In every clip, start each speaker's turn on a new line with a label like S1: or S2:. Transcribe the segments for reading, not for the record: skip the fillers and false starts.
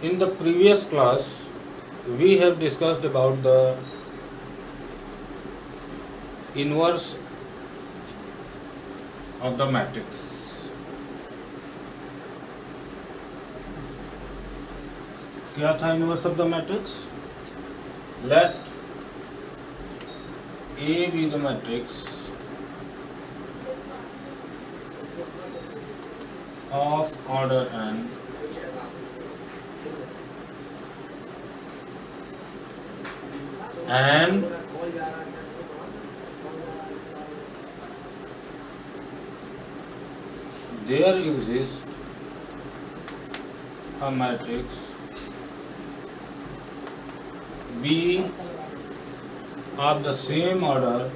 S1: In the previous class, we have discussed about the inverse of the matrix. क्या था inverse of the matrix? Let A be the matrix of order n and there exists a matrix B of the same order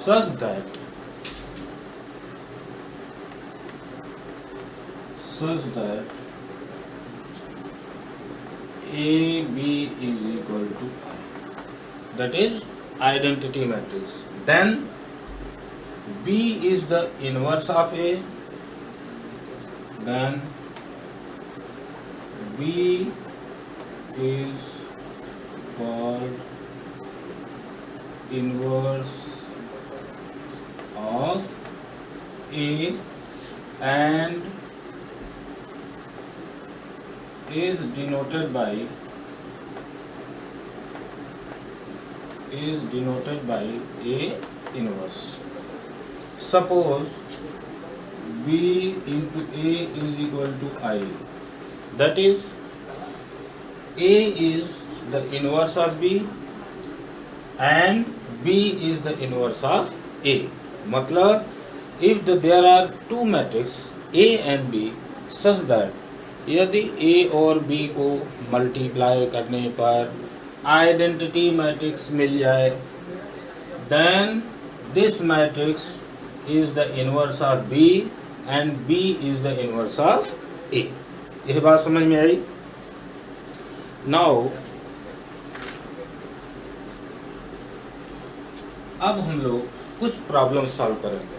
S1: such that A B is equal to I. That is identity matrix. Then B is the inverse of A. Then B is called inverse of A and is denoted by A inverse. Suppose B into A is equal to I. That is, A is the inverse of B and B is the inverse of A. मतलब if there are two matrices A and B such that यदि A और B को multiply करने पर identity matrix मिल जाए, then this matrix is the inverse of B and B is the inverse of A. यह बात समझ में आई? Now अब हम लोग कुछ प्रॉब्लम सॉल्व करेंगे.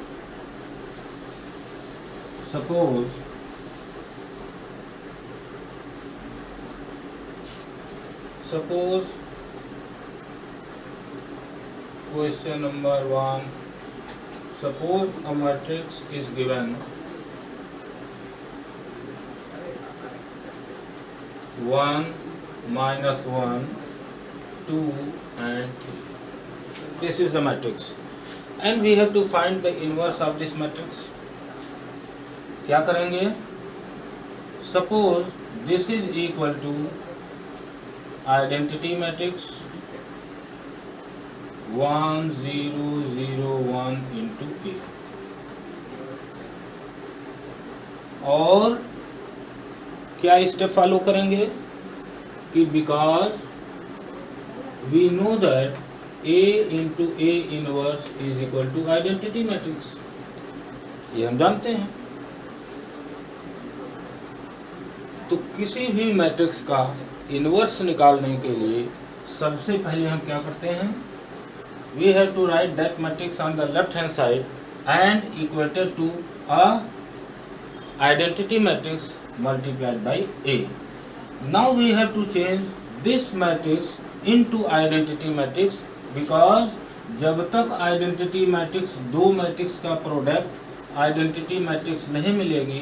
S1: Suppose question number 1. Suppose a matrix is given 1, -1, 2 and 3. This is the matrix and we have to find the inverse of this matrix. क्या करेंगे? Suppose this is equal to identity matrix 1 0 0 1 into A. और क्या step follow करेंगे कि because we know that A into A inverse is equal to identity matrix. ये हम जानते हैं. तो किसी भी मैट्रिक्स का इनवर्स निकालने के लिए सबसे पहले हम क्या करते हैं? We have to write that matrix on the left hand side and equated to a identity matrix multiplied by A. Now we have to change this matrix into identity matrix because जब तक identity matrix दो matrix का product identity matrix नहीं मिलेगी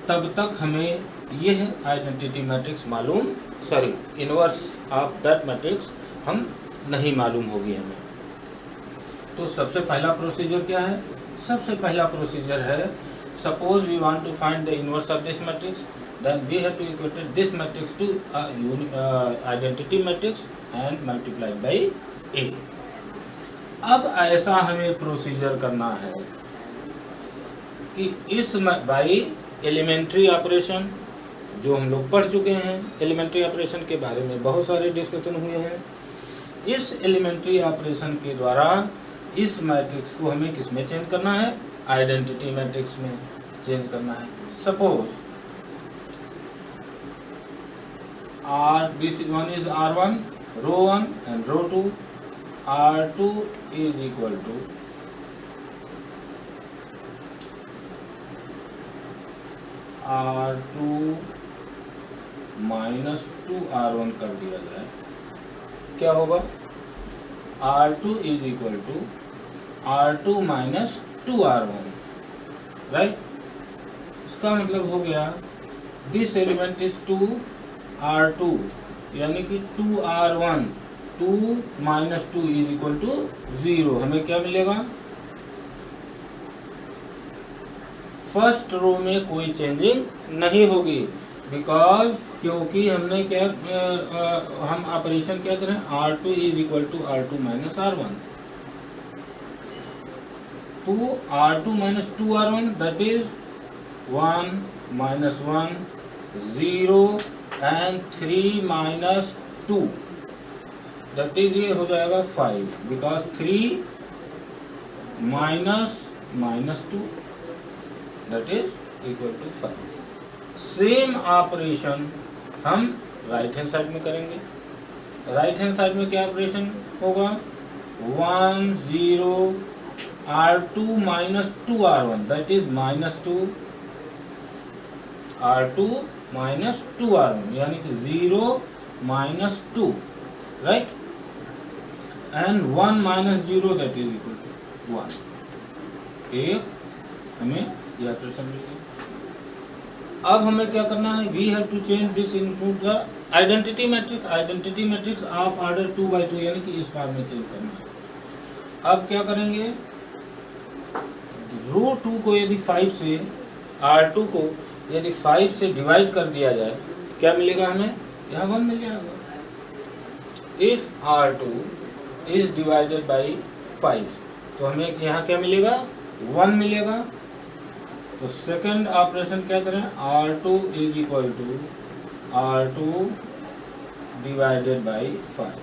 S1: तब तक हमें यह identity matrix inverse of that matrix हम नहीं मालूम होगी हमें. तो सबसे पहला प्रोसीजर क्या है? सबसे पहला प्रोसीजर है, suppose we want to find the inverse of this matrix, then we have to equate this matrix to identity matrix and multiply by A. अब ऐसा हमें प्रोसीजर करना है कि इस बाई एलिमेंट्री ऑपरेशन जो हम लोग पढ़ चुके हैं, एलिमेंट्री ऑपरेशन के बारे में बहुत सारे डिस्कशन हुए हैं. इस एलिमेंट्री ऑपरेशन के द्वारा इस मैट्रिक्स को हमें किस में चेंज करना है? आइडेंटिटी मैट्रिक्स में चेंज करना है. Suppose this one is R1, row 1 and row 2. R2 is equal to R2 minus 2R1 कर दिया जाए, क्या होगा? R2 is equal to R2 minus 2R1, right. इसका मतलब हो गया दिस एलिमेंट इज 2R2, यानी कि 2R1, 2 minus 2 is equal to 0। हमें क्या मिलेगा? फर्स्ट रो में कोई चेंजिंग नहीं होगी, बिकॉज क्योंकि हमने क्या हम ऑपरेशन क्या करें? R2 is equal to R2 minus R1, तो R2 minus 2R1 that is 1 minus 1 0 and 3 minus 2 that is ये हो जाएगा 5, because 3 minus minus 2 that is equal to 5। Same operation हम राइट हैंड साइड में करेंगे। राइट हैंड साइड में क्या operation होगा? 1 0 R2 minus 2R1 that is minus 2, R2 minus 2R1 यानी कि 0 minus 2, right, and 1 minus 0 that is equal to 1। एक हमें यह ऑपरेशन मिल गया। अब हमें क्या करना है? We have to change this into the identity matrix. Identity matrix of order 2/2 यानी कि इस फॉर्म में चेंज करना है। अब क्या करेंगे? रो 2 को यदि 5 से, R2 को यदि 5 से डिवाइड कर दिया जाए, क्या मिलेगा हमें? यहाँ 1 मिल जाएगा। If R2 is divided by 5, तो हमें यहाँ क्या मिलेगा? 1 मिलेगा। तो सेकंड ऑपरेशन क्या करें? R2 is equal to R2 divided by 5,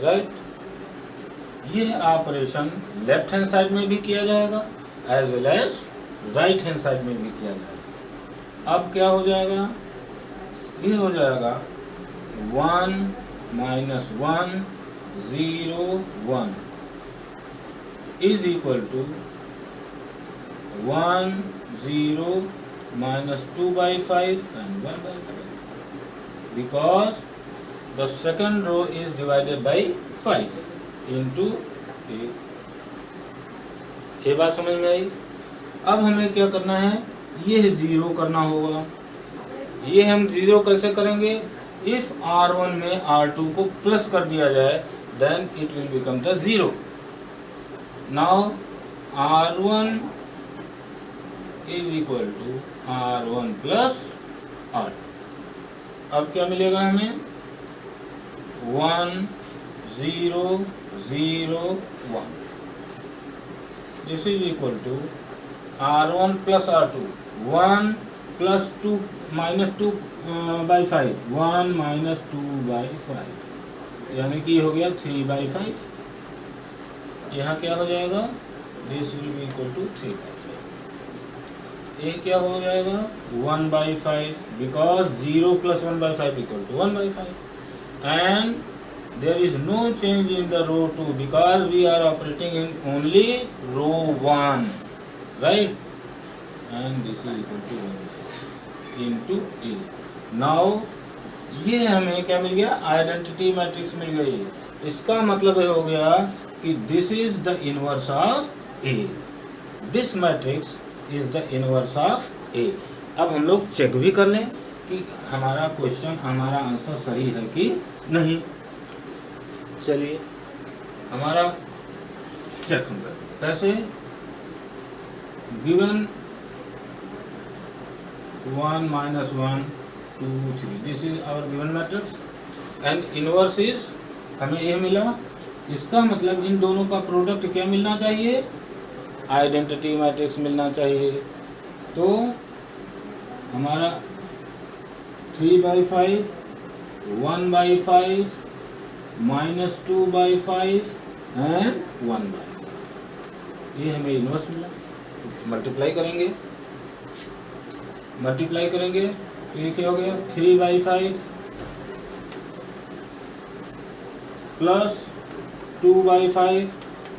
S1: right. यह ऑपरेशन लेफ्ट हैंड साइड में भी किया जाएगा as well as right hand side में भी किया जाएगा। अब क्या हो जाएगा? ये हो जाएगा 1 minus 1 0 1 is equal to 1 0 minus 2/5 and 1/5, because the second row is divided by 5 into 8। ये बात समझ में आई? अब हमें क्या करना है? ये 0 करना होगा। ये हम 0 कैसे करेंगे? इफ R1 में R2 को प्लस कर दिया जाए, then it will become the 0। Now R1 is equal to R1 plus R2। अब क्या मिलेगा हमें? 1 0 0 1। This is equal to R1 plus R2। 1 plus 2 minus 2 by 5। 1 minus 2 by 5 यानी कि हो गया 3/5। यहाँ क्या हो जाएगा? This will be equal to 3/5। ये क्या हो जाएगा? 1/5, because 0 plus 1/5 equal to 1/5, and there is no change in the row 2 because we are operating in only row 1, right? And this is equal to 1 into A। Now ये हमें क्या मिल गया? Identity matrix मिल गई। इसका मतलब हो गया कि this is the inverse of A। This matrix is the inverse of A। अब हम लोग चेक भी कर लें कि हमारा क्वेश्चन, हमारा आंसर सही है कि नहीं। चलिए हमारा चेक हम करें। कैसे? Given 1 minus 1 2 3, this is our given matrix and inverse is हमें ये मिला। इसका मतलब इन दोनों का प्रोडक्ट क्या मिलना चाहिए? आइडेंटिटी मैट्रिक्स मिलना चाहिए। तो हमारा 3/5 1/5 minus 2/5 and 1/5, ये हमें इनवर्स मिला। मल्टीप्लाई करेंगे तो ये क्या हो गया? 3/5 प्लस 2/5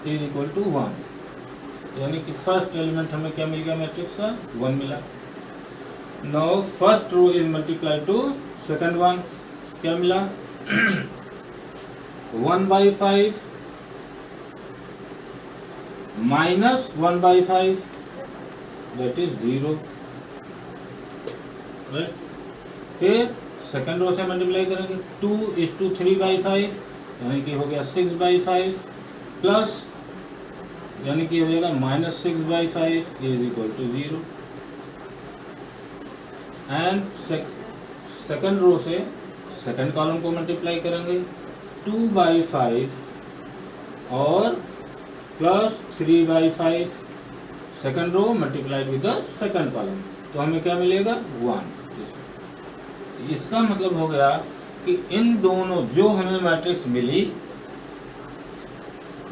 S1: इज इक्वल टू 1, यानी कि फर्स्ट एलिमेंट हमें क्या मिल गया? मैट्रिक्स का 1 मिला। Now first row is multiply to second one, क्या मिला 1/5 माइनस 1/5 दैट इज 0, राइट। फिर सेकंड रो से मल्टीप्लाई करेंगे 2:3/5 यानी कि हो गया 6/5 प्लस यानी कि हो जाएगा -6/5 is equal to 0। And second row से सेकंड कॉलम को मल्टीप्लाई करेंगे 2/5 और plus 3/5 second row multiplied with the second column, तो हमें क्या मिलेगा 1। इसका मतलब हो गया कि इन दोनों जो हमें मैट्रिक्स मिली,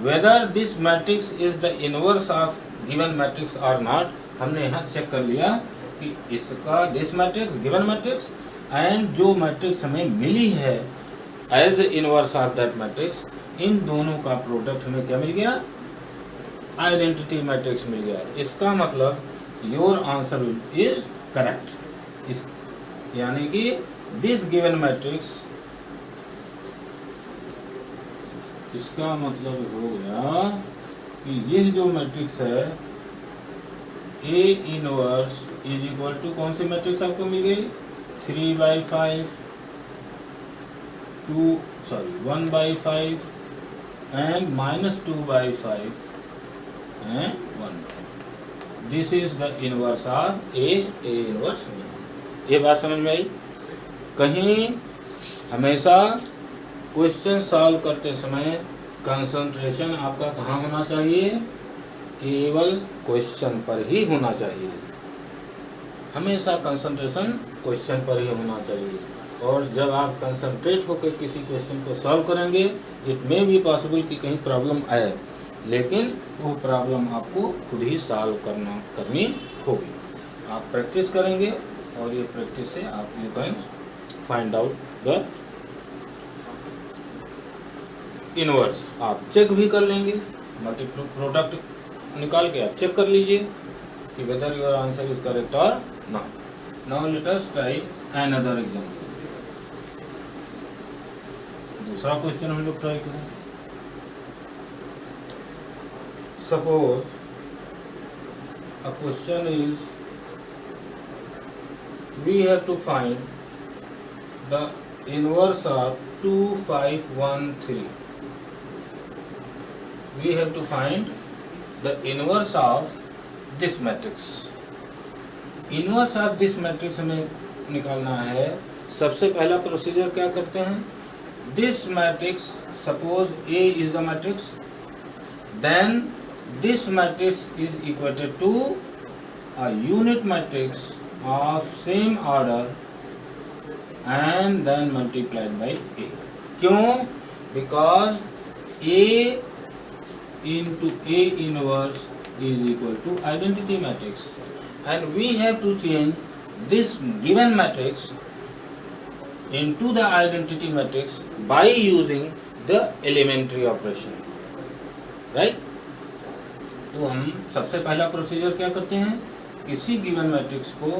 S1: whether this matrix is the inverse of given matrix और नॉट, हमने यहाँ चेक कर लिया कि इसका this matrix given matrix and जो मैट्रिक्स हमें मिली है as inverse of that matrix, इन दोनों का प्रोडक्ट हमें क्या मिल गया, आइडेंटिटी मैट्रिक्स मिल गया। इसका मतलब योर आंसर इज करेक्ट, यानी कि दिस गिवन मैट्रिक्स, इसका मतलब हो गया कि ये जो मैट्रिक्स है A inverse is equal to कौन सी मैट्रिक्स आपको मिल गई 3/5 1/5 and -2/5 and 1। This is the inverse of A inverse. ये बात समझ में आई। कहीं हमेशा क्वेश्चन सॉल्व करते समय कंसंट्रेशन आपका कहाँ होना चाहिए, केवल क्वेश्चन पर ही होना चाहिए। हमेशा कंसंट्रेशन क्वेश्चन पर ही होना चाहिए, और जब आप कंसंट्रेट होकर किसी क्वेश्चन को सॉल्व करेंगे, इट मे बी पॉसिबल कि कहीं प्रॉब्लम आए, लेकिन वो प्रॉब्लम आपको खुद ही सॉल्व करनी होगी। आप प्रैक्टिस करेंगे और ये प्रैक्टिस से आप you can find out the inverse. आप चेक भी कर लेंगे, मल्टीपल प्रोडक्ट निकाल के आप चेक कर लीजिए कि whether your answer is correct और not. Now let us try another example. दूसरा क्वेश्चन हम लोग ट्राई करें। Suppose a question is we have to find the inverse of 2,513. We have to find the inverse of this matrix. Inverse of this matrix हमें निकालना है। सबसे पहला procedure क्या करते हैं, this matrix, suppose A is the matrix, then this matrix is equated to a unit matrix of same order and then multiplied by A. क्यों? Because A into A inverse is equal to identity matrix, and we have to change this given matrix into the identity matrix by using the elementary operation, right? तो हम सबसे पहला procedure क्या करते हैं, किसी given matrix को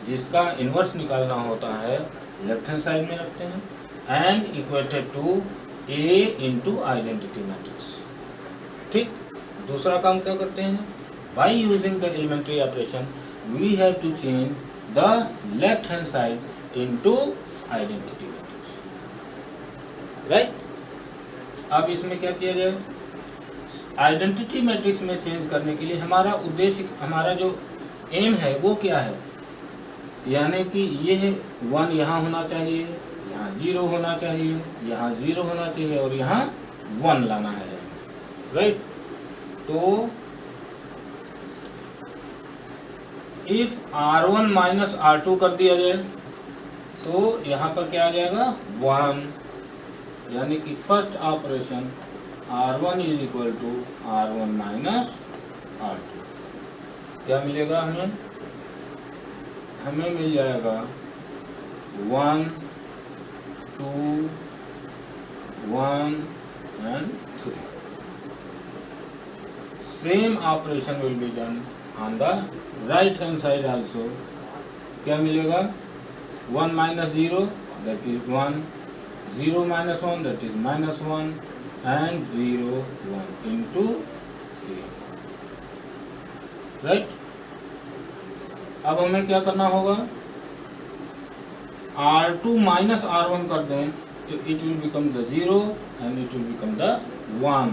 S1: जिसका इन्वर्स निकालना होता है लेफ्ट हैंड साइड में रखते हैं and equated to A into identity matrix. ठीक, दूसरा काम क्या करते हैं, by using the elementary operation we have to change the left hand side into identity matrix, right. अब इसमें क्या किया जाए, आइडेंटिटी मैट्रिक्स में चेंज करने के लिए हमारा उद्देश्य, हमारा जो एम है वो क्या है, यानी कि ये 1 यहाँ होना चाहिए, यहाँ 0 होना चाहिए, यहाँ 0 होना चाहिए और यहाँ 1 लाना है, राइट। तो इफ R1 माइनस R2 कर दिया जाए तो यहाँ पर क्या आ जाएगा 1, यानी कि first operation R1 is equal to R1 minus R2। क्या मिलेगा हमें, हमें मिल जाएगा 1 2 1 and 3। Same operation will be done on the right hand side also, क्या मिलेगा, 1 minus 0 that is 1, 0 minus 1 that is -1 and 0 1 into 3, right. अब हमें क्या करना होगा, R2 माइनस R1 कर दें तो it will become the 0 and it will become the 1।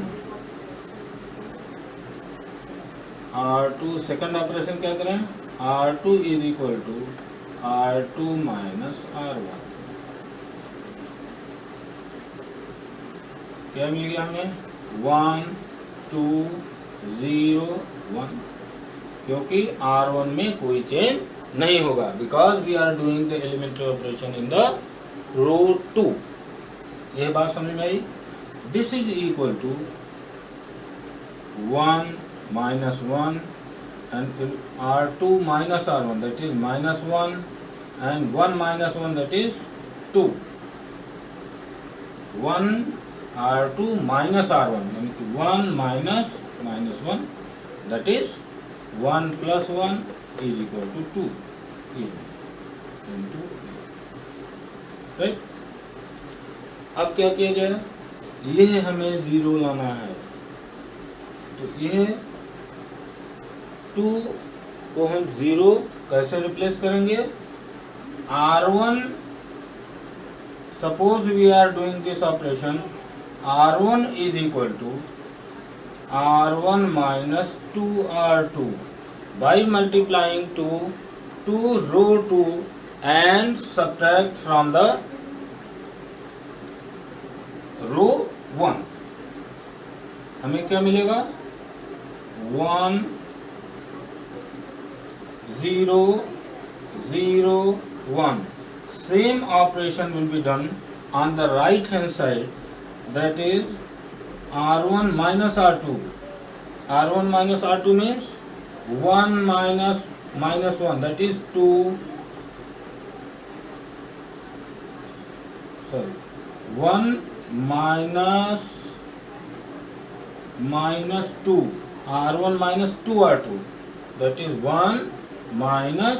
S1: R2 second operation क्या करें, R2 is equal to R2 minus R1, क्या मिल गया हमें, 1 2 0 1, क्योंकि R1 में कोई चेंज नहीं होगा, because we are doing the elementary operation in the row 2। यह बात समझ में आई। This is equal to 1 minus 1 and R2 minus R1 that is -1 and 1 minus 1 that is 2, 1 R2 minus R1 यानी कि 1 minus -1 that is 1 plus 1 is equal to 2 into, right. अब क्या किया जाए, ये हमें 0 लाना है, तो ये 2 को हम 0 कैसे रिप्लेस करेंगे, R1, suppose we are doing this operation, R1 is equal to R1 minus 2R2 by multiplying to row 2 and subtract from the row 1, हमें क्या मिलेगा, 1 0 0 1। Same operation will be done on the right hand side, that is R1 minus R2. R1 minus R2 means 1 minus -1 that is 2, sorry 1 minus -2, R1 minus 2R2 that is 1 minus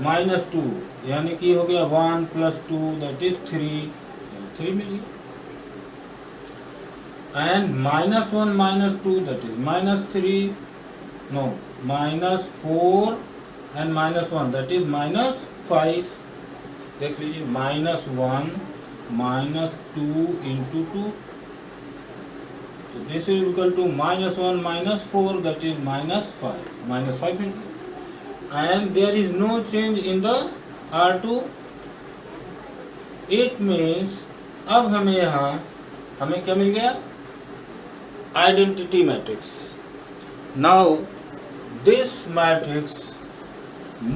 S1: -2 यानी कि हो गया 1 plus 2 that is 3 milli, and -1 minus 2 that is -3, no -4 and -1 that is -5, देख लीजिए, -1 -2 into 2, so this is equal to -1 -4 that is -5 into, and there is no change in the R2, it means अब हमें यहाँ हमें क्या मिल गया, identity matrix. Now this matrix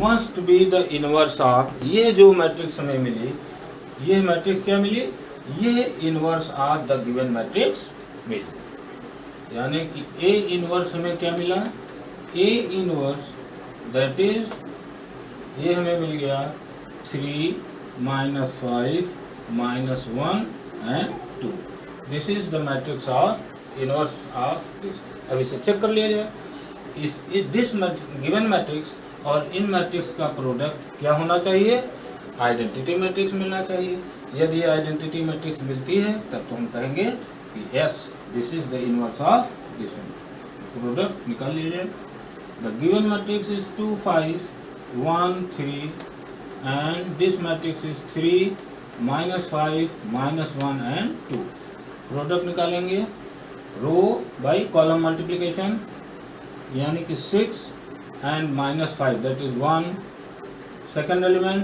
S1: must be the inverse of, ये जो मैट्रिक्स हमें मिली, ये मैट्रिक्स क्या मिली, ये inverse of the given matrix मिली, यानी कि A इनवर्स हमें क्या मिला, A इनवर्स दैट इज, ये हमें मिल गया 3 -5 -1 and 2, this is the matrix of inverse of this. अब इसे चेक कर लिया जाए, इस दिस गिवन मैट्रिक्स और इन मैट्रिक्स का प्रोडक्ट क्या होना चाहिए, आइडेंटिटी मैट्रिक्स मिलना चाहिए। यदि आइडेंटिटी मैट्रिक्स मिलती है तब तो हम कहेंगे कि yes this is the inverse of this one, product निकाल लीजिए। The given matrix is 2 5 1 3 and this matrix is 3 -5 -1 and 2। Product निकालेंगे रो बाई कॉलम मल्टीप्लिकेशन, यानी कि 6 and -5 that is 1, second element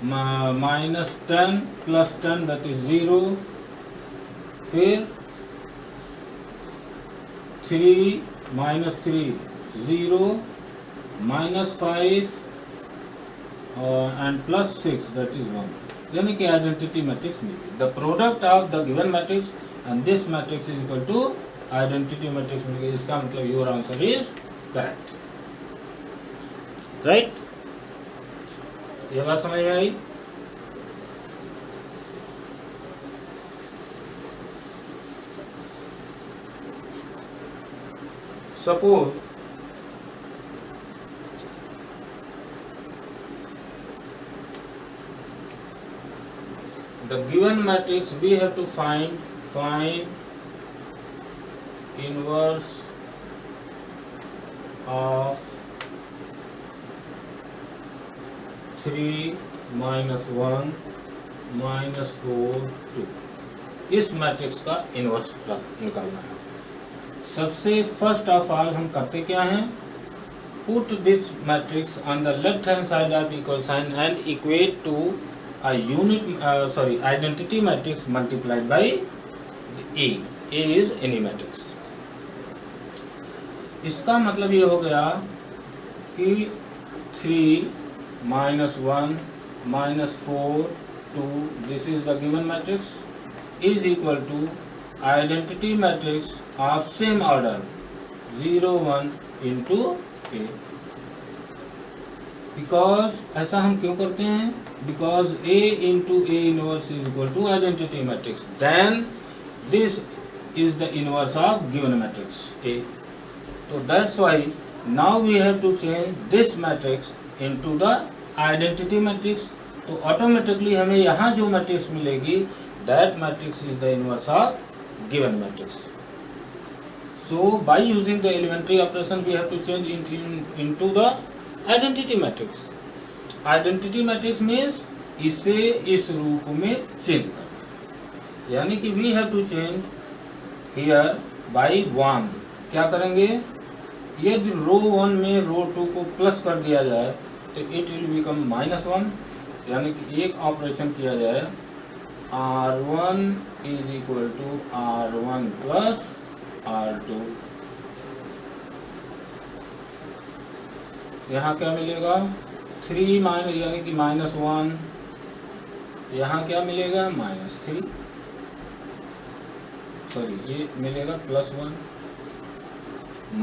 S1: -10 plus 10 that is 0, फिर 3 -3 0 -5 एंड प्लस 6 दैट इज 1, यानी कि identity matrix मिली। The product of the given matrix and this matrix is equal to identity matrix मिल गई, इसका मतलब your answer is correct, right? ये बात समझ में आई। Suppose the given matrix we have to find inverse of 3 minus 1 minus 4 2। इस मैट्रिक्स का इनवर्स निकालना है। सबसे फर्स्ट ऑफ ऑल हम करते क्या हैं, put this matrix on the left hand side of equal sign and equate to a unit identity matrix multiplied by A is any matrix। इसका मतलब ये हो गया कि 3 minus 1 minus 4 2 this is the given matrix is equal to identity matrix of same order 0 1 into A। Because ऐसा हम क्यों करते हैं, because A into A inverse is equal to identity matrix, then this is the inverse of given matrix A। So that's why now we have to change this matrix into the identity matrix। तो automatically हमें यहाँ जो matrix मिलेगी that matrix is the inverse of given matrix। So by using the elementary operation we have to change into the identity matrix. Identity matrix means इसे इस रूप में change करना, यानी कि we have to change here by 1। क्या करेंगे, यदि रो 1 में रो 2 को प्लस कर दिया जाए तो इट विल बिकम -1, यानी कि एक ऑपरेशन किया जाए R1 is equal to R1 plus R2। यहाँ क्या मिलेगा 3 माइनस यानी कि -1, यहाँ क्या मिलेगा -3, सॉरी ये मिलेगा +1,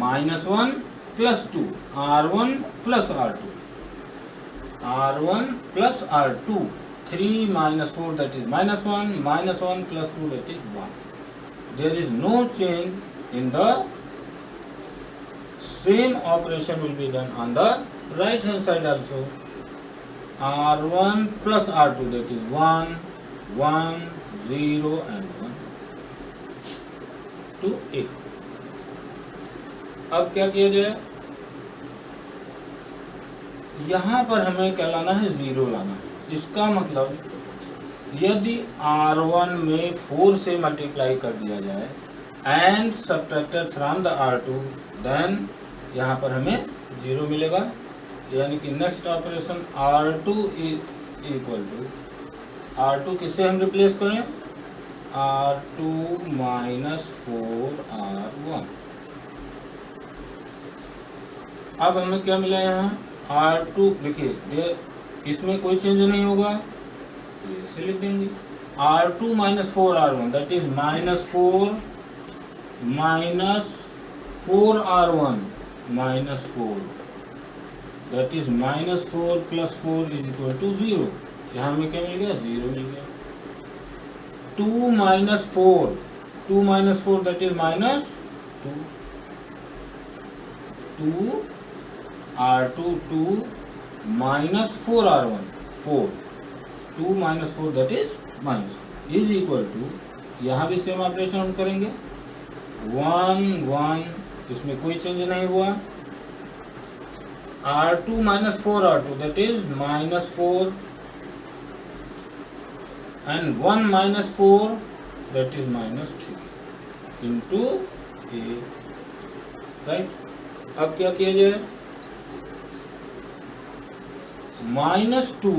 S1: -1 + 2 R1 + R2, R1 + R2, 3 - 4 that is -1, -1 + 2 that is 1। There is no change in the same operation will be done on the right hand side also। R1 plus R2 that is 1 1 0 and 1 to A। अब क्या किया जाए, यहाँ पर हमें क्या लाना है, 0 लाना है। इसका मतलब यदि R1 में 4 से मल्टीप्लाई कर दिया जाए and subtracted from the R2 then यहाँ पर हमें 0 मिलेगा, यानी कि next operation R2 is equal to R2 किससे हम रिप्लेस करें, R2 - 4R1। अब हमें क्या मिला यहाँ R2, देखिए इसमें कोई चेंज नहीं होगा, इसे लिख देंगे R2 - 4R1 that is -4 -4R1 -4 that is -4 + 4 is equal to 0। यहाँ में क्या मिल गया, 0 मिल गया। 2 - 4 2 - 4 that is -2 2 R2 2 -4R1 4 2 - 4 that is - is equal to, यहाँ भी सेम ऑपरेशन हम करेंगे 1 1, इसमें कोई चेंज नहीं हुआ, R2 - 4R2 that is -4 and 1 - 4 that is -3 into A, right. अब क्या किया जाए, -2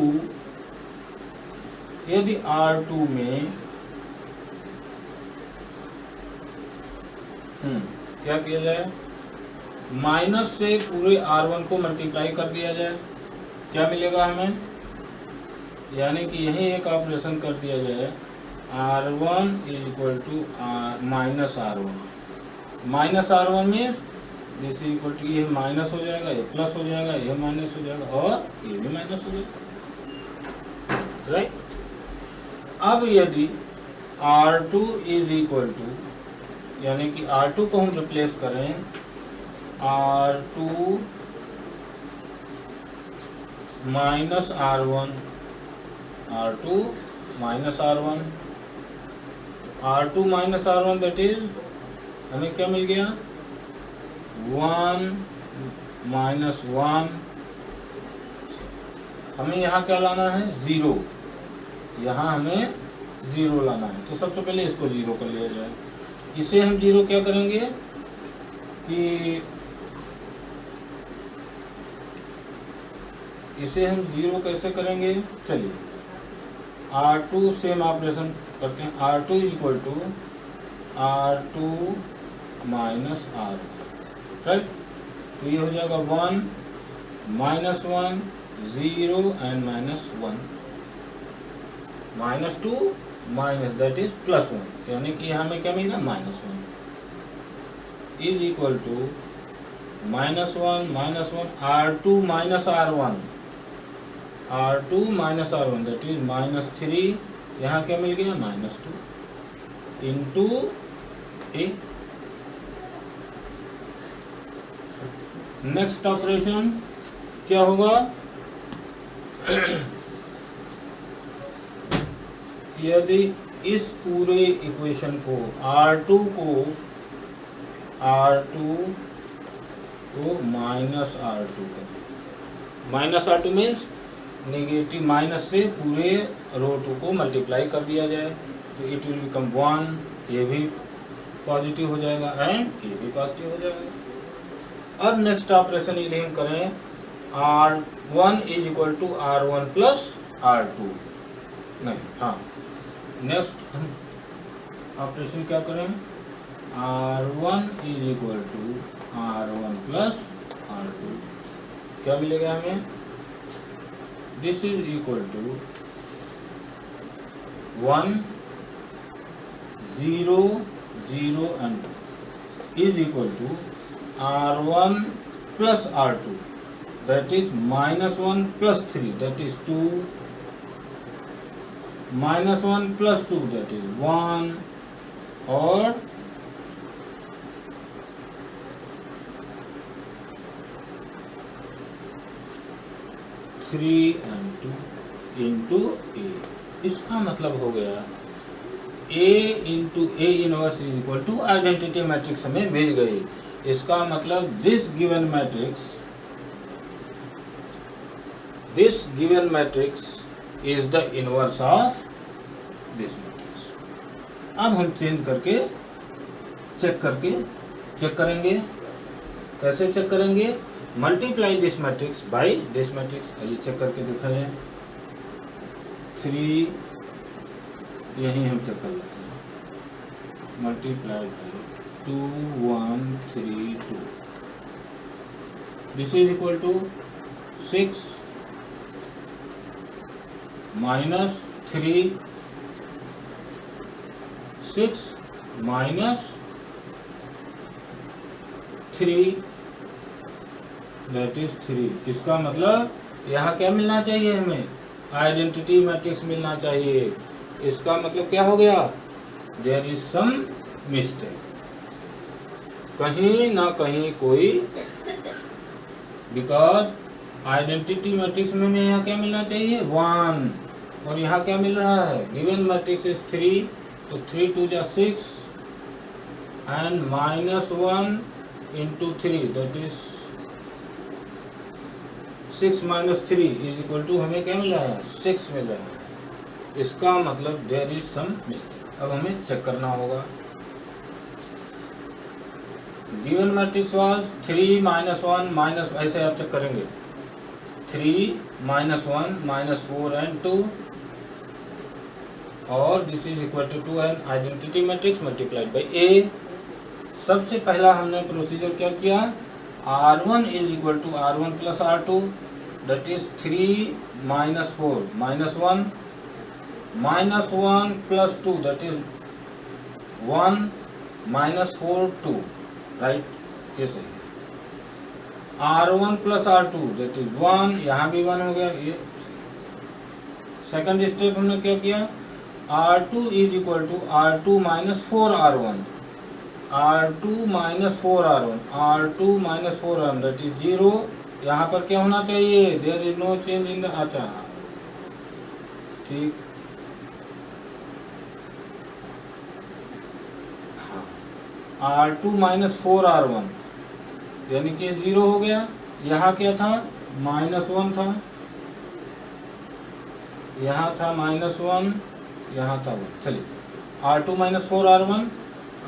S1: यदि R2 में क्या किया जाए, माइनस से पूरे R1 को मल्टीप्लाई कर दिया जाए, क्या मिलेगा हमें, यानी कि यही एक ऑपरेशन कर दिया जाए R1 is equal to -R1 में जैसे इक्वल टू ये माइनस हो जाएगा, ये प्लस हो जाएगा, ये माइनस हो जाएगा और ये भी माइनस हो जाएगा, राइट। अब यदि R2 इज इक्वल टू, यानी कि R2 को हम रिप्लेस करें R2 - R1 R2 minus R1, R2 minus R1 that is हमें क्या मिल गया 1 माइनस 1। हमें यहाँ क्या लाना है 0, यहाँ हमें 0 लाना है। तो सबसे पहले इसको 0 कर लिया जाए। इसे हम 0 क्या करेंगे कि इसे हम 0 कैसे करेंगे, चलिए R2 सेम ऑपरेशन करते हैं। R2 is equal to R2 minus R1, right. तो ये हो जाएगा 1 minus 1 0 and minus 1 minus 2 minus that is plus 1, यानी कि यहाँ में क्या मिलेगा minus 1 is equal to minus 1 R2 minus R1, R2 minus R1 that is minus 3, यहाँ क्या मिल गया minus 2 into A. Next operation क्या होगा यदि इस पूरे इक्वेशन को R2 को माइनस R2 कर, minus R2 means negative minus से पूरे रो 2 को मल्टीप्लाई कर दिया जाए तो इट विल बिकम 1, ये भी पॉजिटिव हो जाएगा एंड ये भी पॉजिटिव हो जाएगा। अब नेक्स्ट ऑपरेशन यदि हम करें R1 is equal to R1 plus R2, नहीं हाँ नेक्स्ट हम ऑपरेशन क्या करें R1 is equal to R1 plus R2, क्या मिलेगा हमें this is equal to 1 0 0 and 2 is equal to R1 plus R2 that is minus 1 plus 3 that is 2 minus 1 plus 2 that is 1 और three and 2 into ए। इसका मतलब हो गया A into A inverse is equal to identity matrix हमें मिल गई। इसका मतलब this given matrix is the inverse of this matrix. अब हम चेंज करके चेक करेंगे। कैसे चेक करेंगे multiply this matrix by this matrix. आइए चेक करके देखा जाए 3 यही हम चेक कर लेते हैं multiply by 2 1 3 2 this is equal to 6 minus 3 6 minus 3 that is 3। इसका मतलब यहाँ क्या मिलना चाहिए हमें आइडेंटिटी मैट्रिक्स मिलना चाहिए। इसका मतलब क्या हो गया देयर इज सम मिस्टेक, कहीं ना कहीं कोई, बिकॉज आइडेंटिटी मैट्रिक्स में हमें यहाँ क्या मिलना चाहिए 1 और यहाँ क्या मिल रहा है गिवन मैट्रिक्स इज 3, तो 3 2 जा 6 and minus 1 into 3 that is 6 minus 3 is equal to हमें क्या मिल रहा है 6 मिल रहा है। इसका मतलब देयर इज सम मिस्टेक। अब हमें चेक करना होगा given matrix was 3 minus 1 minus, ऐसे आप चेक करेंगे 3 माइनस 1 माइनस 4 एंड 2 और this is equal to 2 and identity matrix multiplied by A. सबसे पहला हमने प्रोसीजर क्या किया R1 is equal to R1 plus R2 that is 3 minus 4 minus 1 minus 1 plus 2 that is 1 minus 4 2, right. ये सही R1 plus R2 that is 1, यहाँ भी 1 हो गया। ये सेकंड स्टेप हमने क्या किया R2 is equal to R2 minus 4 R1 R2 minus 4 R1 R2 minus 4 R1 that is 0। यहाँ पर क्या होना चाहिए there is no change in the, अच्छा ठीक R2 माइनस 4R1 यानी कि 0 हो गया। यहाँ क्या था, -1 था, यहाँ था -1, यहाँ था 1। चलिए R2 minus 4R1,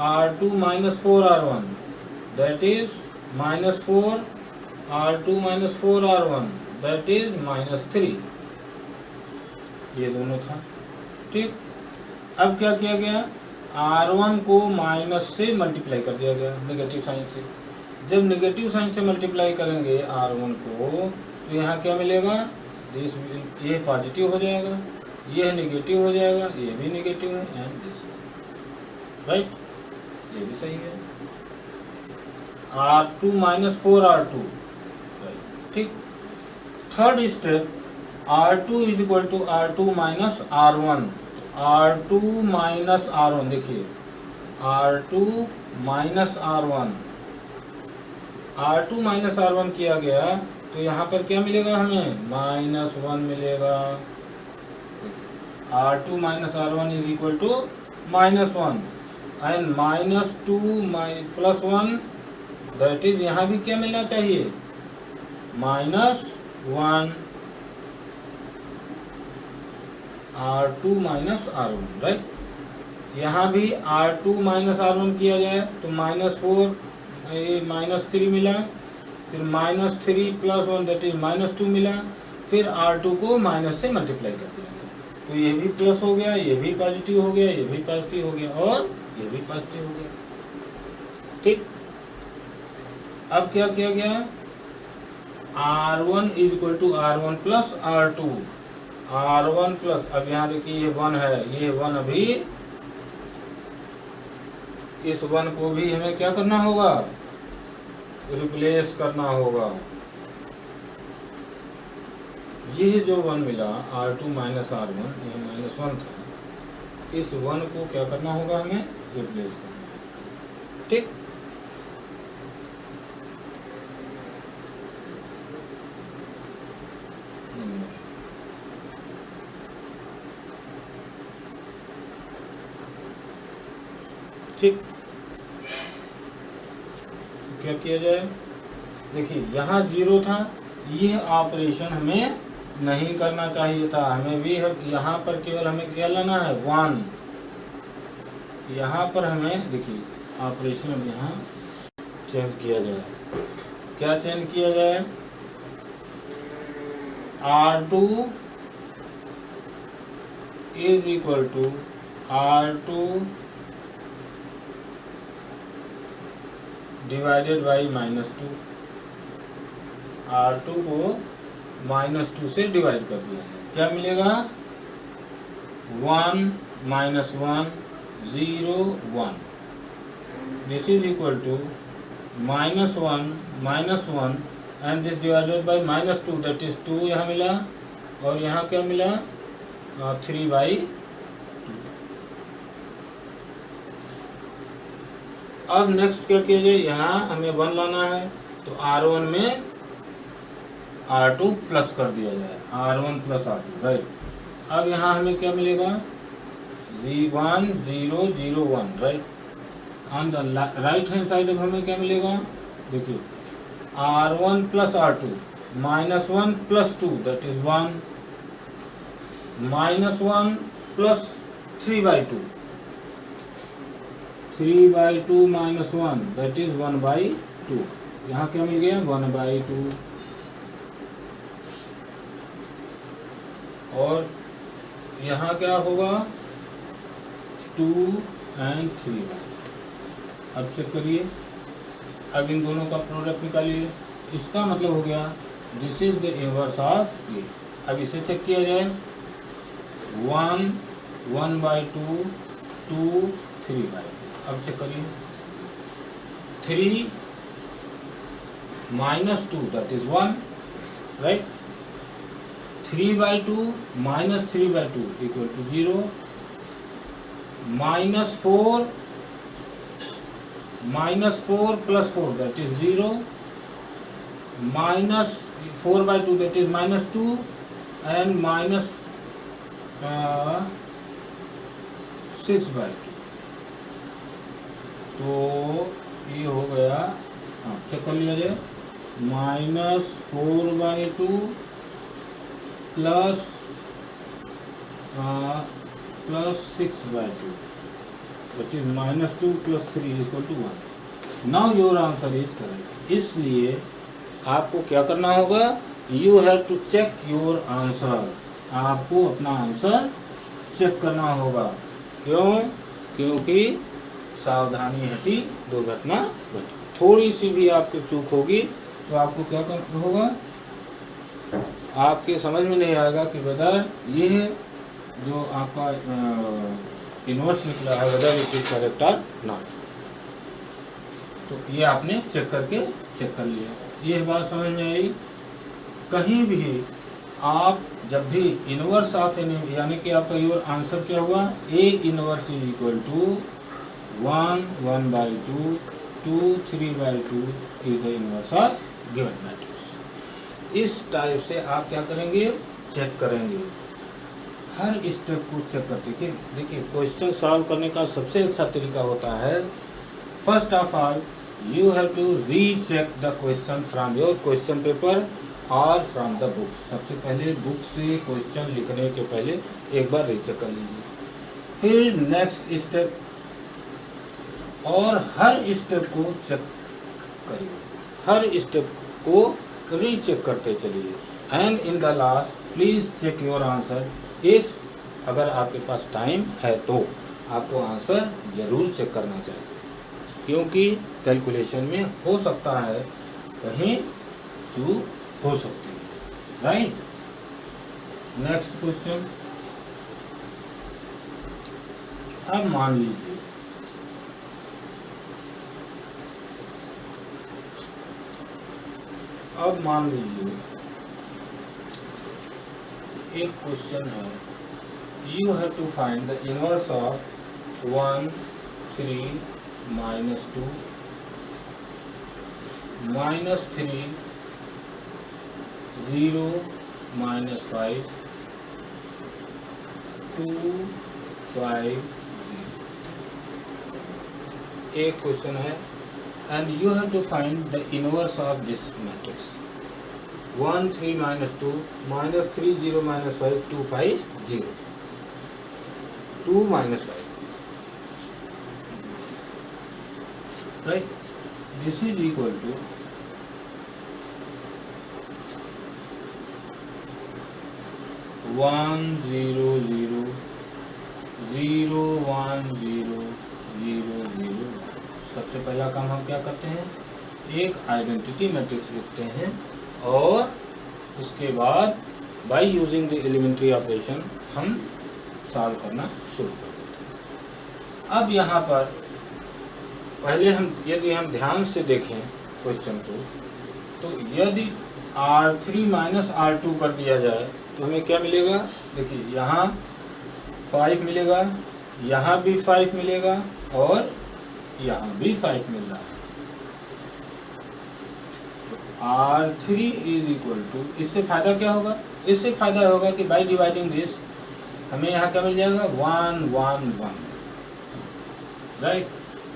S1: R2 minus 4R1 that is -4, R2 minus 4R1 that is -3, ये दोनों था। ठीक, अब क्या किया गया, R1 को माइनस से मल्टीप्लाई कर दिया गया, नेगेटिव साइन से। जब नेगेटिव साइन से मल्टीप्लाई करेंगे R1 को तो यहाँ क्या मिलेगा, ये पॉजिटिव हो जाएगा, यह नेगेटिव हो जाएगा, ये भी नेगेटिव है, एंड दिस राइट, ये भी सही है। R2 माइनस 4R2 ठीक। Third step, R2 is equal to R2 minus R1, R2 minus R1, देखिए R2 minus R1, R2 minus R1 किया गया तो यहाँ पर क्या मिलेगा हमें, -1 मिलेगा। R2 minus R1 is equal to -1 and -2 +1 that is, यहाँ भी क्या मिलना चाहिए, -1, R2 माइनस R1 राइट। यहाँ भी R2 माइनस R1 किया जाए तो -4, -3 मिला, फिर -3 + 1 दैट इज -2 मिला, फिर R2 को माइनस से मल्टीप्लाई कर दिया तो ये भी प्लस हो गया, ये भी पॉजिटिव हो गया, ये भी पॉजिटिव हो गया और ये भी पॉजिटिव हो गया। ठीक, अब क्या किया गया, R1 is equal to R1 plus R2, R1 plus, अब यहाँ देखिए ये 1 है, ये 1 अभी, इस 1 को भी हमें क्या करना होगा, रिप्लेस करना होगा। ये जो 1 मिला R2 माइनस R1, ये -1 था, इस 1 को क्या करना होगा, हमें रिप्लेस करना। ठीक, ठीक, क्या किया जाए, देखिए यहाँ 0 था, यह ऑपरेशन हमें नहीं करना चाहिए था, हमें भी यहाँ पर केवल हमें क्या लाना है, 1। यहाँ पर हमें देखिए ऑपरेशन अब यहाँ चेंज किया जाए, क्या चेंज किया जाए, R2 is equal to R2 divided by -2, R2 को -2 से डिवाइड कर दिया, क्या मिलेगा, 1 -1 0 1, this is equal to -1 and this divided by -2 that is 2 यहाँ मिला, और यहाँ क्या मिला, 3/2। अब नेक्स्ट क्या किया जाए, यहाँ हमें 1 लाना है तो R1 में R2 प्लस कर दिया जाए, R1 प्लस R2 राइट। अब यहाँ हमें क्या मिलेगा, 1 0 0 1 right. On the right hand side अब हमें क्या मिलेगा, देखिए R1 plus R2 -1 + 2 that is 1, -1 plus 3/2, 3/2 -1 that is 1/2, यहाँ क्या मिल गया, 1/2, और यहाँ क्या होगा, 2 and 3। अब चेक करिए, अब इन दोनों का प्रोडक्ट निकालिए, इसका मतलब हो गया this is the inverse of ये। अब इसे चेक किया जाए, 1 1/2 2 3/2। अब चेक करिए, 3 -2 that is 1 right, 3/2 -3/2 equal to 0, -4 + 4 that is 0, -4/2 that is -2 and -6/2। तो ये हो गया, हाँ चेक कर लिया जाए, -4/2 plus 6/2, that is -2 + 3 = 1. Now your answer is correct. इसलिए आपको क्या करना होगा, you have to check your answer, आपको अपना आंसर चेक करना होगा। क्यों? क्योंकि सावधानी हटी दुर्घटना घटी। थोड़ी सी भी आपकी चूक होगी तो आपको क्या करना होगा, आपके समझ में नहीं आएगा कि वेदर ये जो आपका इनवर्स निकला है वेदर इट इज करेक्ट और नॉट। तो ये आपने चेक कर लिया। ये बात समझ में आई। कहीं भी आप जब भी इनवर्स ऑफ यानी कि आपका योर आंसर क्या हुआ, A inverse is equal to 1 1/2 2 3/2 is the inverse of given matrix. इस टाइप से आप क्या करेंगे, चेक करेंगे, हर स्टेप को चेक करके। देखिए क्वेश्चन सॉल्व करने का सबसे अच्छा तरीका होता है, first of all you have to recheck the question from your question paper और फ्रॉम द बुक। सबसे पहले बुक से क्वेश्चन लिखने के पहले एक बार रीचेक कर लीजिए, फिर नेक्स्ट स्टेप, और हर स्टेप को चेक करिए, हर स्टेप को रीचेक करते चलिए। And in the last please check your answer. If अगर आपके पास टाइम है तो आपको आंसर जरूर चेक करना चाहिए, क्योंकि कैलकुलेशन में हो सकता है कहीं चूक हो सकती है, राइट। नेक्स्ट क्वेश्चन, अब मान लीजिए एक क्वेश्चन है, you have to find the inverse of 1 3 -2 -3 0 -5 2 5 0। एक क्वेश्चन है, and you have to find the inverse of this matrix 1 3 -2 -3 0 -5 2 5 0 2 -5, right? This is equal to 1 0 0 0 1 0 0 0। सबसे पहला काम हम क्या करते हैं, एक आइडेंटिटी मैट्रिक्स लिखते हैं और उसके बाद by using the elementary operation हम सॉल्व करना शुरू कर देते हैं। अब यहाँ पर पहले यदि हम ध्यान से देखें क्वेश्चन को, तो यदि R3 - R2 कर दिया जाए तो हमें क्या मिलेगा, देखिए यहाँ 5 मिलेगा, यहाँ भी 5 मिलेगा और यहाँ भी 5 मिल रहा है। R3 इज इक्वल टू, इससे फायदा क्या होगा, इससे फायदा होगा कि बाय डिवाइडिंग दिस हमें यहाँ क्या मिल जाएगा 1 1 1, राइट।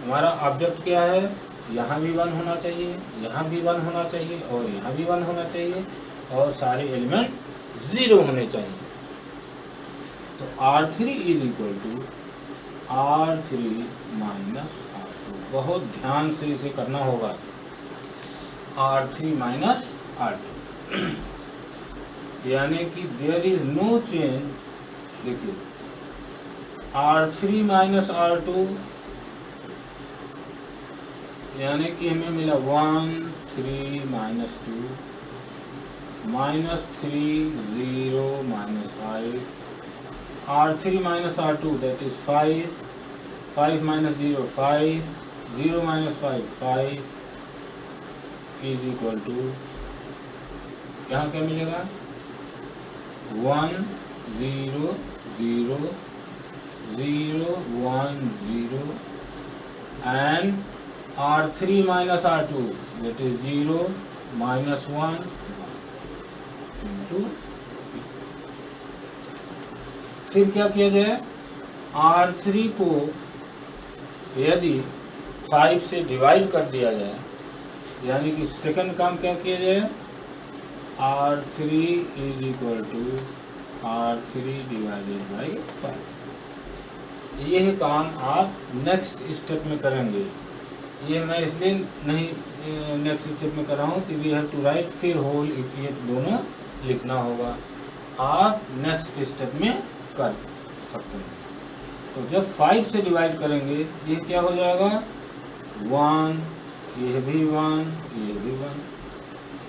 S1: हमारा ऑब्जेक्ट क्या है, यहाँ भी 1 होना चाहिए, यहाँ भी 1 होना चाहिए और यहाँ भी 1 होना चाहिए और सारे एलिमेंट 0 होने चाहिए। तो R3 is equal to R3 - R2। बहुत ध्यान से इसे करना होगा, R3 - R2 यानी कि देयर इज नो चेंज। देखिए R3 - R2 यानी कि हमें मिला 1 3 -2 -3 0 -5 R3 - R2 that is 5 5 - 0 5 0 -5 5 is equal to, यहाँ क्या मिलेगा 1 0 0 0 1 0 and R3 - R2 that is 0 -1 into। फिर क्या किया जाए, R3 को यदि 5 से डिवाइड कर दिया जाए, यानी कि सेकंड काम क्या किया जाए, R3 is equal to R3 divided by 5। यह काम आप नेक्स्ट स्टेप में करेंगे। ये मैं इसलिए नहीं नेक्स्ट स्टेप में कर रहा हूँ कि वी हैव टू राइट फिर होल इक्वेशन दोनों लिखना होगा। आप नेक्स्ट स्टेप में कर सकते हैं। तो जब 5 से डिवाइड करेंगे ये क्या हो जाएगा, 1, ये भी 1, ये भी 1,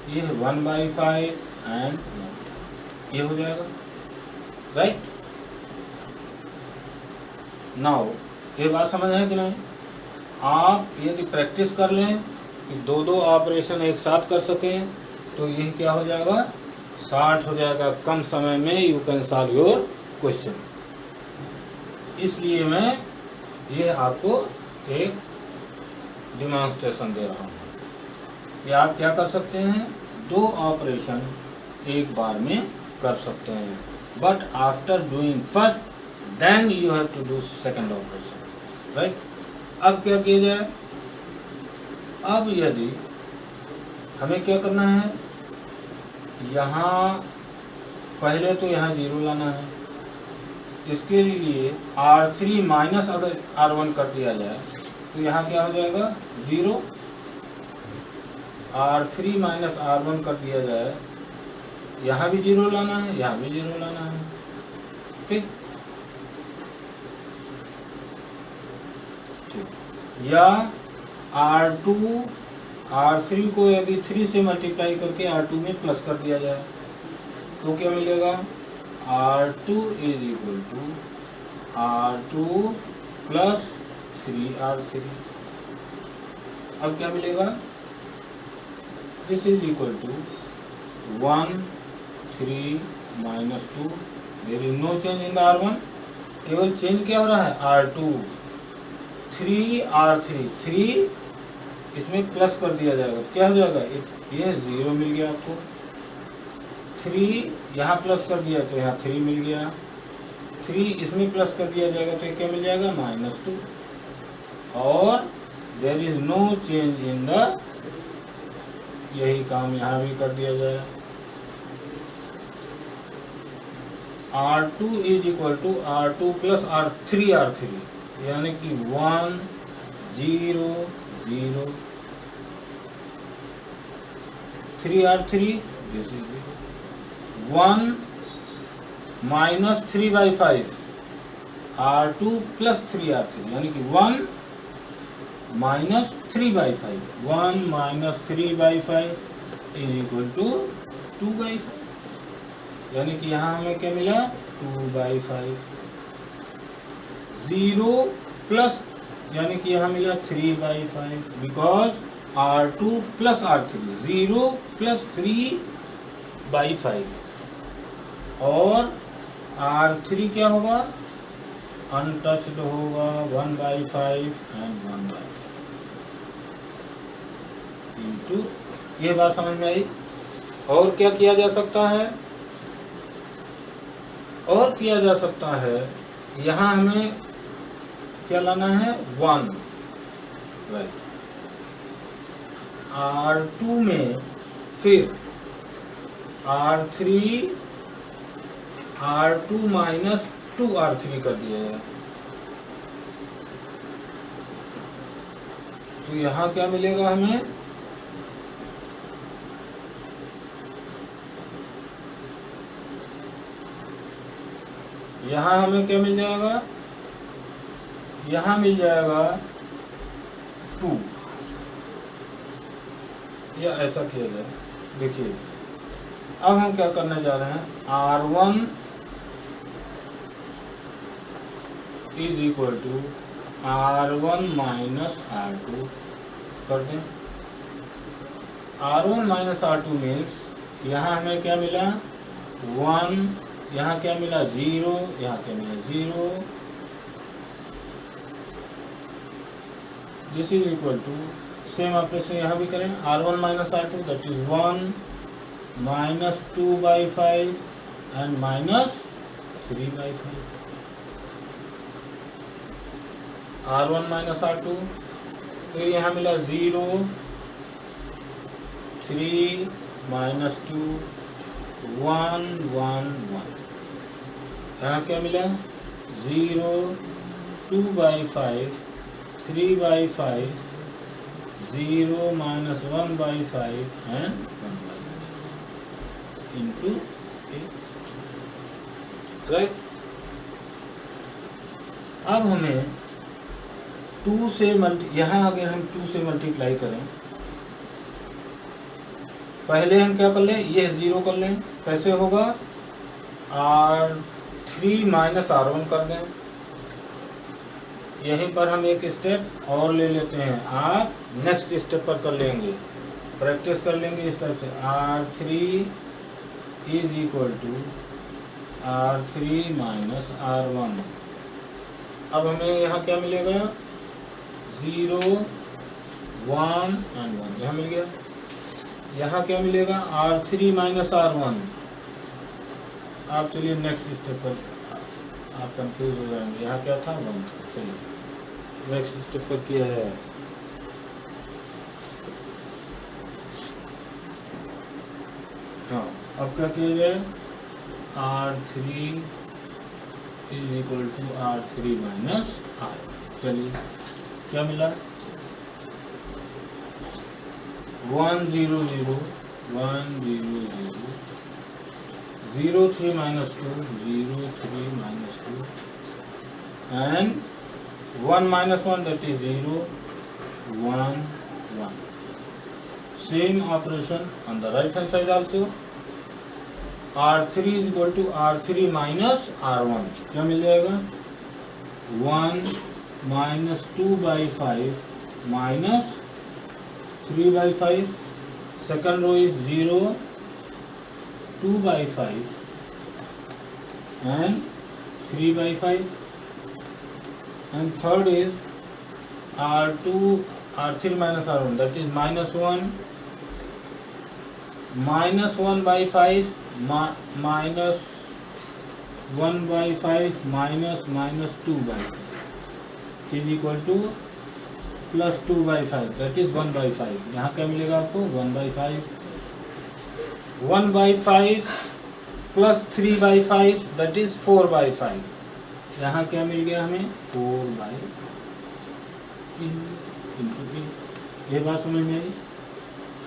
S1: ये 1/5 एंड 1, ये हो जाएगा, राइट। नाउ ये बात समझ है कि नहीं? आप यदि प्रैक्टिस कर लें कि दो ऑपरेशन एक साथ कर सकें तो यह क्या हो जाएगा, 60 हो जाएगा। कम समय में you can solve your question. इसलिए मैं ये आपको एक डिमॉन्स्ट्रेशन दे रहा हूँ कि आप क्या कर सकते हैं, 2 ऑपरेशन एक बार में कर सकते हैं, but after doing first then you have to do second operation, right. अब क्या किया जाए, अब यदि हमें क्या करना है, यहाँ पहले तो यहाँ 0 लाना है। इसके लिए R3 माइनस अगर R1 कर दिया जाए तो यहाँ क्या हो जाएगा, 0। R3 माइनस R1 कर दिया जाए, यहाँ भी 0 लाना है, यहाँ भी 0 लाना है, ठीक। या R3 को यदि 3 से मल्टीप्लाई करके R2 में प्लस कर दिया जाए तो क्या मिलेगा, R2 is equal to R2 plus 3R3। अब क्या मिलेगा, this is equal to 1 3 minus 2। There is no change in the R1, केवल चेंज क्या हो रहा है, R2। 3R3, 3 इसमें प्लस कर दिया जाएगा तो क्या हो जाएगा, ये 0 मिल गया आपको। 3 यहाँ प्लस कर दिया तो यहाँ 3 मिल गया। 3 इसमें प्लस कर दिया जाएगा तो क्या मिल जाएगा, -2। और there is no change in the, यही काम यहाँ भी कर दिया जाए। R2 is equal to R2 plus R3 यानी कि 1 0 0 3R3 this is 1 minus 3/5 R2 plus 3R3 यानी कि 1 minus 3/5, 1 minus 3/5 is equal to 2/5, यानी कि यहाँ हमें क्या मिला, 2/5। 0 प्लस यानी कि यहाँ मिला 3/5 because R2 plus R3, 0 plus 3/5 और R3 क्या होगा, अनटच्ड होगा, 1/5 एंड 1/5 इंटू। ये बात समझ में आई। और क्या किया जा सकता है, और किया जा सकता है, यहाँ हमें क्या लाना है, 1, राइट। R2 में फिर R2 माइनस 2R3 कर दिया है तो यहाँ क्या मिलेगा हमें, यहाँ हमें क्या मिल जाएगा, यहाँ मिल जाएगा 2, या ऐसा किया जाए। देखिए अब हम क्या करने जा रहे हैं, R1 is equal to R1 minus R2 कर दें। R1 माइनस R2 मीन्स यहाँ हमें क्या मिला, 1, यहाँ क्या मिला, 0, यहाँ क्या मिला, 0। This is equal to, same operation यहाँ भी करें, R1 minus R2 that is 1 minus 2/5 and minus 3/5। R1 minus R2 फिर यहाँ मिला 0 3 -2 1 1 1। यहाँ क्या मिला 0 2/5 3/5 0 -1/5 and 1/5 into 8, राइट। अब हमें 2 से यहाँ अगर हम 2 से मल्टीप्लाई करें, पहले हम क्या कर लें, ये 0 कर लें। कैसे होगा, R3 - R1 कर दें। यहीं पर हम एक स्टेप और ले लेते हैं, आप नेक्स्ट स्टेप पर कर लेंगे, प्रैक्टिस कर लेंगे इस तरह से। R3 = R3 - R1। अब हमें यहाँ क्या मिलेगा, 0 1 and 1 यहाँ मिल गया। यहाँ क्या मिलेगा, R3 - R1। आप चलिए नेक्स्ट स्टेप पर, आप कंफ्यूज हो जाएंगे, यहाँ क्या था 1। चलिए नेक्स्ट स्टेप पर किया है। हाँ, अब क्या किया जाए, R3 = R3 - R। चलिए क्या मिला, 1 0 0 1 0 0 0 3 -2 0 3 -2 and 1 - 1, that is 0 1 1। Same operation on the right hand side also। R3 = R3 - R1। क्या मिल जाएगा, 1 -2/5 -3/5। Second row is 0 2/5 and 3/5, and third is R3 - R1, that is -1 -1/5 -1/5 -2/5 is equal to +2/5, that is 1/5। यहाँ क्या मिलेगा आपको, 1/5 1/5 plus 3/5, that is 4/5। यहाँ क्या मिल गया हमें, 4/8 into 8। ये बात समझ में आई।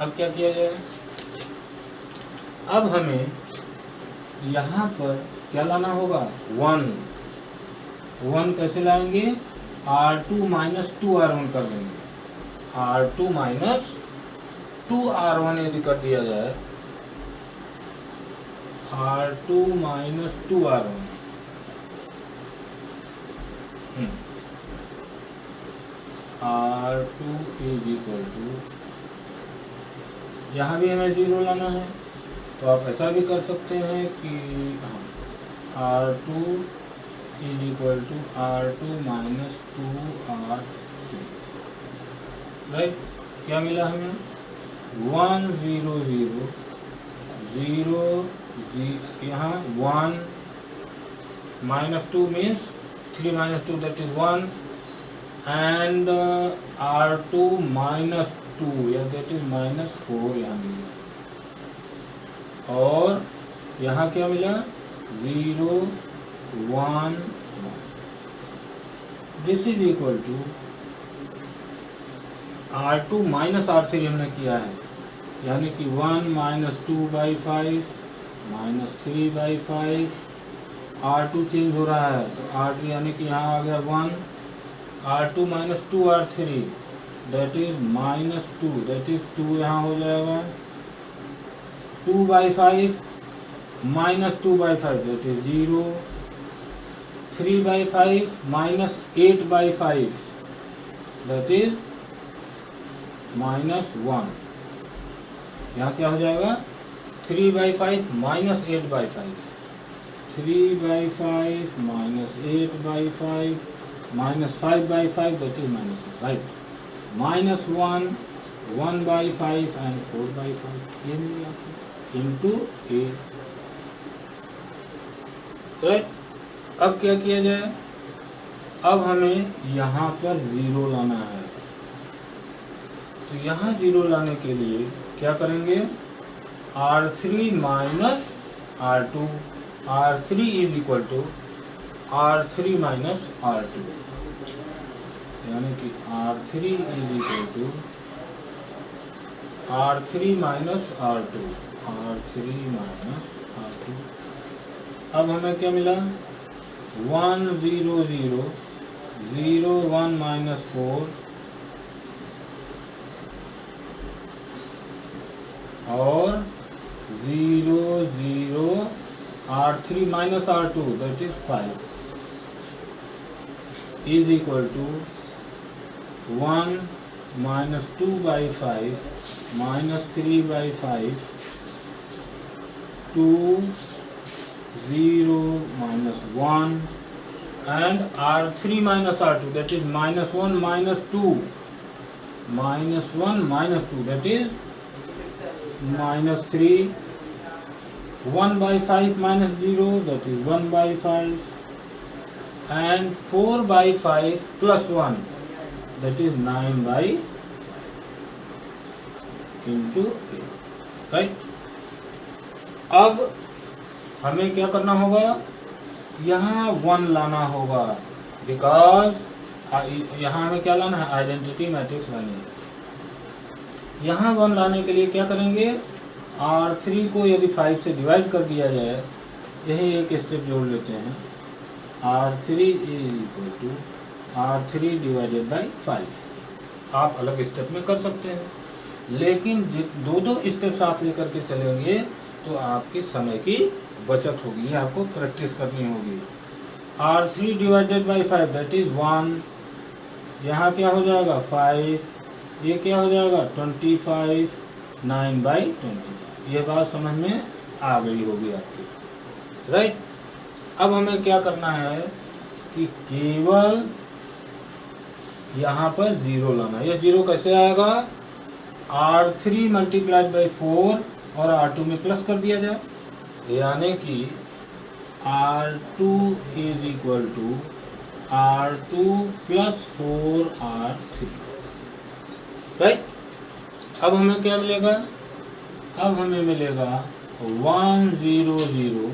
S1: अब क्या किया जाए, अब हमें यहाँ पर क्या लाना होगा, 1 कैसे लाएंगे, R2 - 2R1 कर देंगे। R2 - 2R1 यदि कर दिया जाए, R2 - 2R1 R2 = यहाँ भी हमें 0 लाना है, तो आप ऐसा भी कर सकते हैं कि R2 = R2 - 2R3, राइट। क्या मिला हमें, 1 0 0 0 यहाँ 1 -2 means 3 - 2, that is 1, and R2 - 2, या that is -4 यहाँ मिला। और यहाँ क्या मिला, 0 1 1। This is equal to R2 - R3 हमने किया है, यानी कि 1 - 2/5 -3/5। R2 चेंज हो रहा है, तो R2 यानी कि यहाँ आ गया 1। R2 - 2R3, that is -2, that is 2 यहाँ हो जाएगा। 2/5 -2/5, that is 0। 3/5 -8/5, that is -1। यहाँ क्या हो जाएगा, 3/5 -8/5, 3/5 -8/5 -5/5, that is -6, right। -1 1/5 and 4/5, ये मिल गया आपको, into 8, राइट। अब क्या किया जाए, अब हमें यहाँ पर 0 लाना है। तो यहाँ 0 लाने के लिए क्या करेंगे, R3 minus R2, R3 is equal to R3 minus R2, यानी कि R3 is equal to R3 minus R2, R3 minus R2। अब हमें क्या मिला, 1 0 0 0 1 माइनस 4 और 0 0 R3 minus R2 that is 5 is equal to 1 minus 2 by 5 minus 3 by 5 2 0 minus 1 and R3 minus R2 that is minus 1 minus 2 minus 1 minus 2 that is minus 3 1 by 5 minus 0 that is 1 by 5 and 4 by 5 plus 1 that is 9 by into 8 right। अब हमें क्या करना होगा, यहाँ 1 लाना होगा because यहाँ हमें क्या लाना है, आइडेंटिटी मैट्रिक्स लानी है। यहाँ 1 लाने के लिए क्या करेंगे, R3 को यदि 5 से डिवाइड कर दिया जाए, यही एक स्टेप जोड़ लेते हैं, R3 is equal to R3 divided by 5। आप अलग स्टेप में कर सकते हैं, लेकिन दो स्टेप साथ लेकर के चलेंगे तो आपके समय की बचत होगी, ये आपको प्रैक्टिस करनी होगी। R3 divided by 5 that is 1, यहाँ क्या हो जाएगा 5, ये क्या हो जाएगा 25, 9 बाई 25। ये बात समझ में आ गई होगी आपकी, राइट। अब हमें क्या करना है कि केवल यहाँ पर 0 लाना है। ये 0 कैसे आएगा, R3 मल्टीप्लाइड बाई 4 और R2 में प्लस कर दिया जाए, यानी कि R2 is equal to R2 plus 4R3 right. अब हमें क्या मिलेगा, अब हमें मिलेगा 1 0 0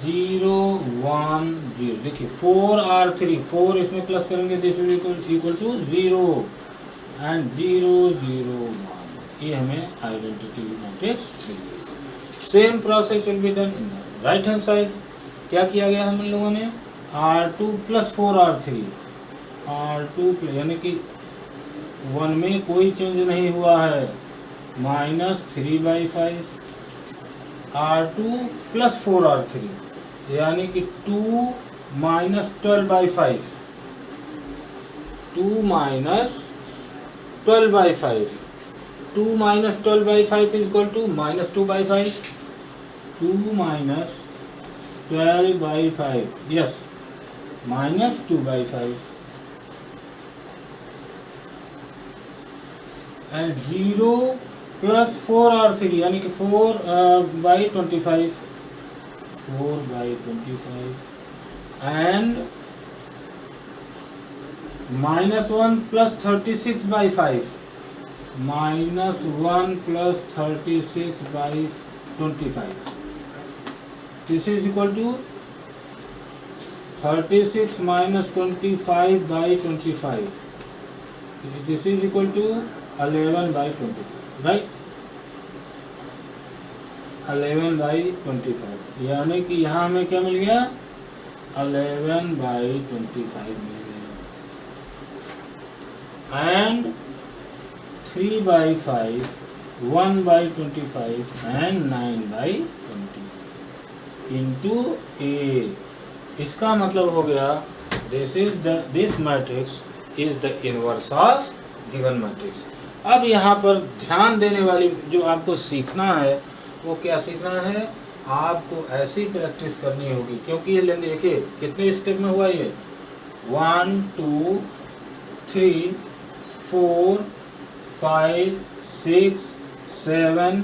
S1: 0 1 0। देखिए 4R3, 4 इसमें प्लस करेंगे this is equal to 0 and 0 0 1। ये हमें आइडेंटिटी मैट्रिक्स मिली। Same process will be done in right hand side. क्या किया गया हम लोगों ने, R2 प्लस 4R3, R2 यानी कि 1 में कोई चेंज नहीं हुआ है, minus 3 by 5 R2 plus 4R3 यानी कि 2 minus 12 by 5, 2 minus 12 by 5, 2 minus 12 by 5 is equal to minus 2 by 5, 2 minus 12 by 5, yes, minus 2 by 5 and 0 plus 4R3 यानी कि 4 by 25, 4 by 25 and minus 1 plus 36 by 5, minus 1 plus 36 by 25. This is equal to 36 minus 25 by 25. This is equal to 11 by 25, right? 11 by 25 यानी कि यहाँ हमें क्या मिल गया, 11 by 25 मिल गया and 3 by 5, 1 by 25 and 9 by 20 into A। इसका मतलब हो गया this matrix is the inverse of given matrix। अब यहाँ पर ध्यान देने वाली जो आपको सीखना है वो क्या सीखना है, आपको ऐसी प्रैक्टिस करनी होगी, क्योंकि ये लेंगे देखिए कितने स्टेप में हुआ ये, 1 2 3 4 5 6 7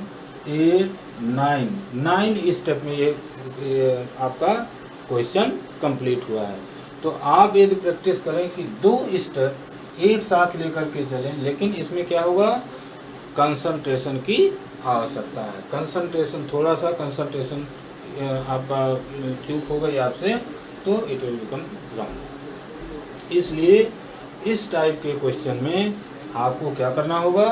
S1: 8 9 स्टेप में ये आपका क्वेश्चन कंप्लीट हुआ है। तो आप यदि प्रैक्टिस करें कि 2 स्टेप एक साथ लेकर के चलें, लेकिन इसमें क्या होगा, कंसंट्रेशन की आवश्यकता है। कंसंट्रेशन, थोड़ा सा कंसंट्रेशन आपका चूक हो गई आपसे तो इट विल बिकम रॉन्ग। इसलिए इस टाइप के क्वेश्चन में आपको क्या करना होगा,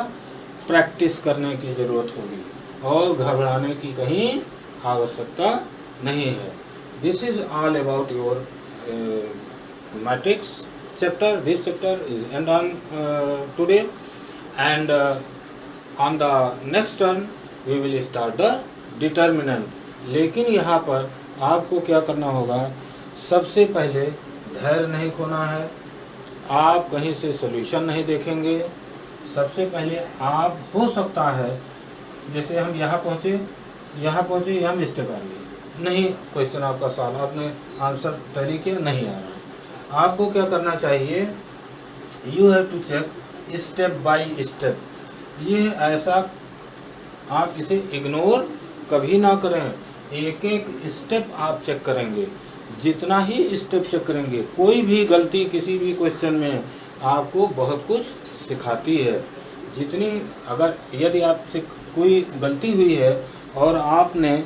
S1: प्रैक्टिस करने की ज़रूरत होगी और घबराने की कहीं आवश्यकता नहीं है। This is all about your matrix chapter. This chapter is end on today, and on the next turn we will start the determinant. लेकिन यहाँ पर आपको क्या करना होगा, सबसे पहले धैर्य नहीं खोना है। आप कहीं से सॉल्यूशन नहीं देखेंगे। सबसे पहले आप, हो सकता है जैसे हम यहाँ पहुँचे यहाँ मिस्टेक आ गई, नहीं क्वेश्चन आपका सॉल्व, आपने आंसर तरीके नहीं आ रहा। आपको क्या करना चाहिए, you have to check step by step. ये ऐसा आप इसे इग्नोर कभी ना करें, एक एक स्टेप आप चेक करेंगे। जितना ही स्टेप चेक करेंगे, कोई भी गलती किसी भी क्वेश्चन में आपको बहुत कुछ सिखाती है। जितनी, अगर यदि आपसे कोई गलती हुई है और आपने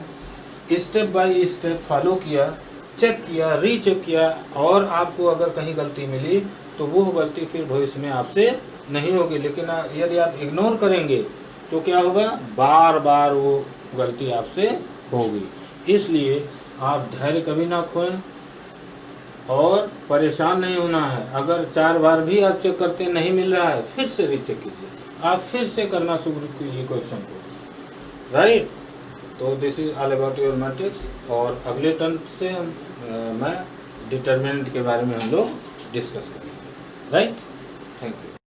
S1: स्टेप बाय स्टेप फॉलो किया, चेक किया, रीचेक किया और आपको अगर कहीं गलती मिली तो वो गलती फिर भविष्य में आपसे नहीं होगी। लेकिन यदि आप इग्नोर करेंगे तो क्या होगा, बार बार वो गलती आपसे होगी। इसलिए आप धैर्य कभी ना खोएं और परेशान नहीं होना है। अगर 4 बार भी आप चेक करते नहीं मिल रहा है, फिर से रीचेक कीजिए, आप फिर से करना शुरू कीजिए क्वेश्चन को, राइट। तो this is all about your matrix. और अगले टर्न से मैं डिटरमिनेंट के बारे में हम लोग डिस्कस करेंगे, राइट। Thank you.